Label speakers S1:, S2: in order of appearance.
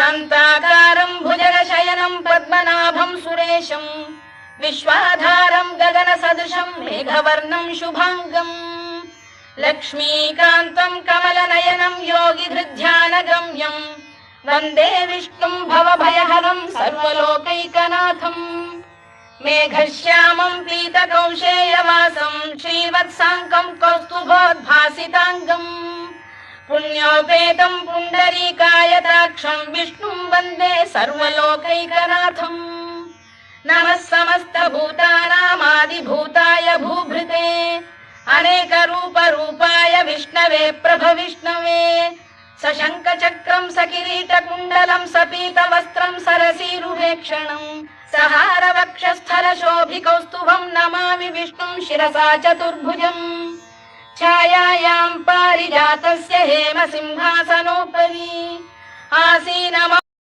S1: शान्ताकारं भुजगशयनं पद्मनाभं सुरेशं विश्वाधारं गगनसदृशं मेघवर्णं शुभांगं लक्ष्मीकान्तं कमलनयनं योगिधृध्यानगम्यं वन्दे विष्णुं भवभयहरं सर्वलोकैकनाथं मेघश्यामं पीतकौशेयवासं श्रीवत्साङ्कं कौस्तुभोद्भासिताङ्गम् पुण्योपेतं पुण्डरीकायताक्षं विष्णुं वन्दे सर्वलोकैकनाथम् नमः समस्तभूतानामादिभूताय भूभृते अनेकरूपरूपाय विष्णवे प्रभविष्णवे सशङ्खचक्रं सकिरीटकुण्डलं सपीतवस्त्रं सरसीरुहेक्षणं सहारवक्षस्थलशोभिकौस्तुभं नमामि विष्णुं शिरसा चतुर्भुजम् छायायां पारिजातस्य हेमसिंहासनोपरि आसीनम